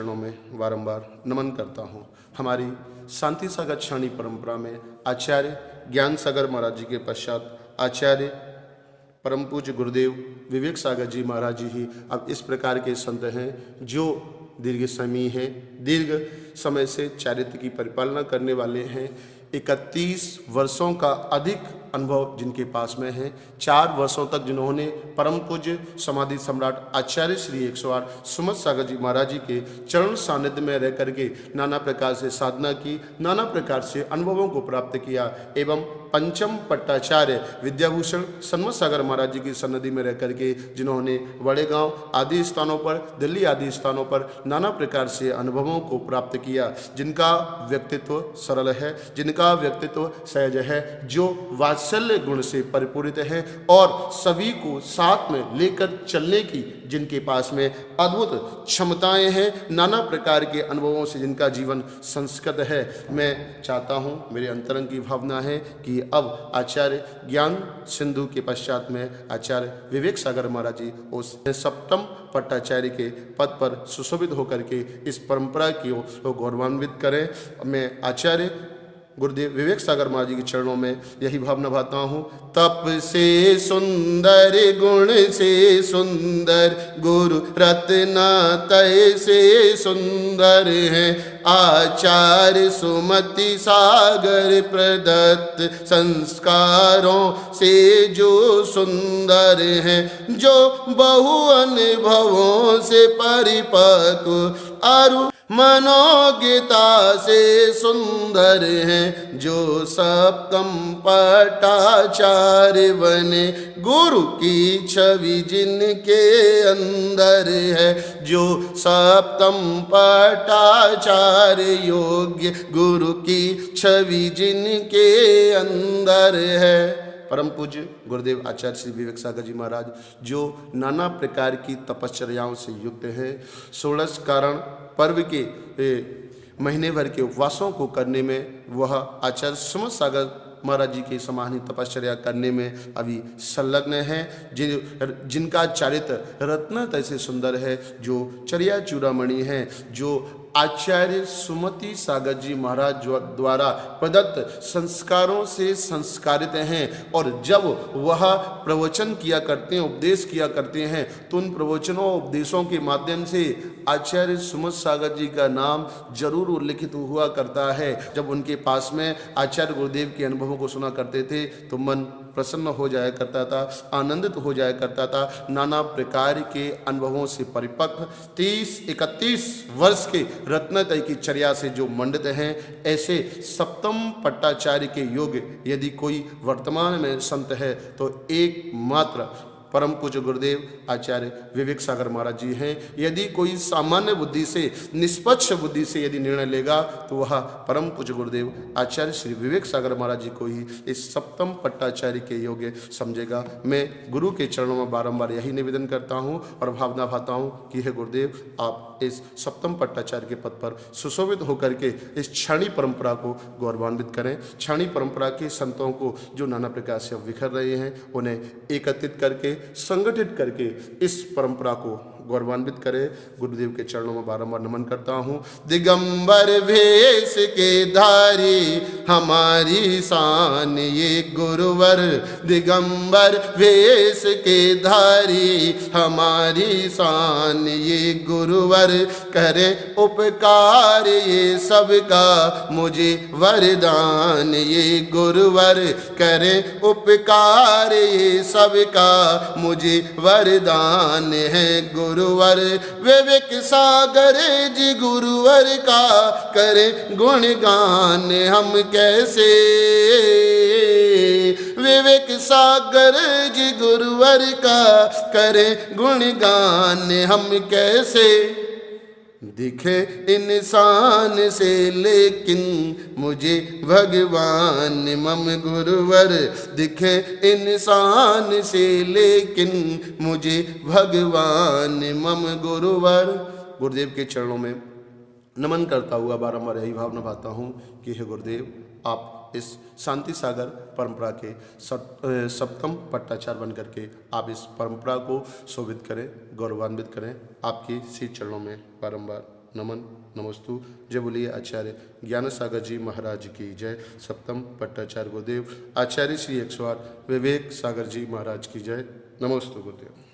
चरणों में बारंबार नमन करता हूँ। हमारी शांति सागर छाणी परंपरा में आचार्य ज्ञान सागर महाराज जी के पश्चात आचार्य परम पूज्य गुरुदेव विवेक सागर जी महाराज जी ही अब इस प्रकार के संत हैं जो दीर्घ समय से चारित्र की परिपालना करने वाले हैं। 31 वर्षों का अधिक अनुभव जिनके पास में है। 4 वर्षों तक जिन्होंने परम पूज्य समाधि सम्राट आचार्य श्री 108 सुमत सागर जी महाराज जी के चरण सानिध्य में रह करके नाना प्रकार से साधना की, नाना प्रकार से अनुभवों को प्राप्त किया एवं पंचम पट्टाचार्य विद्याभूषण सन्मत सागर महाराज जी की सन्निधि में रह करके जिन्होंने बड़े गांव आदि स्थानों पर, दिल्ली आदि स्थानों पर नाना प्रकार से अनुभवों को प्राप्त किया, जिनका व्यक्तित्व सरल है, जिनका व्यक्तित्व सहज है, जो वात्सल्य गुण से परिपूरित है और सभी को साथ में लेकर चलने की जिनके पास में अद्भुत क्षमताएं हैं, नाना प्रकार के अनुभवों से जिनका जीवन संस्कृत है। मैं चाहता हूं, मेरे अंतरंग की भावना है कि अब आचार्य ज्ञान सिंधु के पश्चात में आचार्य विवेक सागर महाराज जी उस सप्तम पट्टाचार्य के पद पर सुशोभित होकर के इस परंपरा की ओर गौरवान्वित करें। मैं आचार्य गुरुदेव विवेक सागर महाराज जी के चरणों में यही भावना भाता हूँ। तप से सुंदर गुण से सुंदर गुरु रत्ना तय से सुंदर है आचार्य सुमति सागर प्रदत्त संस्कारों से जो सुंदर है, जो बहु अनुभवों से परिपक्व अरु मनोज्ञता से सुंदर हैं, जो सप्तम पट्टाचार्य बने गुरु की छवि जिनके अंदर है, जो सप्तम पट्टाचार्य योग्य गुरु की छवि जिनके अंदर है। परम पूज्य गुरुदेव आचार्य श्री विवेक सागर जी महाराज जो नाना प्रकार की तपश्चर्याओं से युक्त हैं, 16 कारण पर्व के महीने भर के उपवासों को करने में वह आचार्य सुमत सागर महाराज जी के समानी तपश्चर्या करने में अभी संलग्न है, जिनका चारित्र रत्न तैसे सुंदर है, जो चर्या चूड़ामणि है, जो आचार्य सुमति सागर जी महाराज द्वारा प्रदत्त संस्कारों से संस्कारित हैं। और जब वह प्रवचन किया करते हैं, उपदेश किया करते हैं, तो उन प्रवचनों उपदेशों के माध्यम से आचार्य सुमत सागर जी का नाम जरूर उल्लिखित हुआ करता है। जब उनके पास में आचार्य गुरुदेव के अनुभवों को सुना करते थे तो मन प्रसन्न हो जाया करता था, आनंदित हो जाया करता था। नाना प्रकार के अनुभवों से परिपक्व 30-31 वर्ष के रत्नतय की चर्या से जो मंडित हैं, ऐसे सप्तम पट्टाचार्य के योग्य यदि कोई वर्तमान में संत है तो एकमात्र परम पूज्य गुरुदेव आचार्य विवेक सागर महाराज जी हैं। यदि कोई सामान्य बुद्धि से, निष्पक्ष बुद्धि से यदि निर्णय लेगा तो वह परम पूज्य गुरुदेव आचार्य श्री विवेक सागर महाराज जी को ही इस सप्तम पट्टाचार्य के योग्य समझेगा। मैं गुरु के चरणों में बारंबार यही निवेदन करता हूँ और भावना भाता हूँ कि हे गुरुदेव, आप इस सप्तम पट्टाचार्य के पद पर सुशोभित होकर के इस छाणी परंपरा को गौरवान्वित करें। छाणी परंपरा के संतों को जो नाना प्रकार से बिखर रहे हैं, उन्हें एकत्रित करके, संगठित करके इस परंपरा को गौरवान्वित करे। गुरुदेव के चरणों में बारंबार नमन करता हूँ। दिगंबर भेष के धारी हमारी शान ये गुरुवर, दिगंबर भेष के धारी हमारी शान ये गुरुवर, करे उपकार ये सबका मुझे वरदान ये गुरुवर, करे उपकार ये सबका मुझे वरदान है गुरुवर। विवेक सागर जी गुरुवर का करें गुणगान हम कैसे, विवेक सागर जी गुरुवर का करें गुणगान हम कैसे। दिखे इंसान से लेकिन मुझे भगवान मम गुरुवर, दिखे इंसान से लेकिन मुझे भगवान मम गुरुवर। गुरुदेव के चरणों में नमन करता हुआ बारंबार यही भावना भाता हूँ कि हे गुरुदेव, आप इस शांति सागर परंपरा के सप्तम पट्टाचार्य बन करके आप इस परंपरा को शोभित करें, गौरवान्वित करें। आपके श्री चरणों में बारंबार नमन नमस्तु। जय बोलिए आचार्य ज्ञान सागर जी महाराज की जय। सप्तम पट्टाचार्य गुरुदेव आचार्य श्री 108 विवेक सागर जी महाराज की जय। नमस्तु गुरुदेव।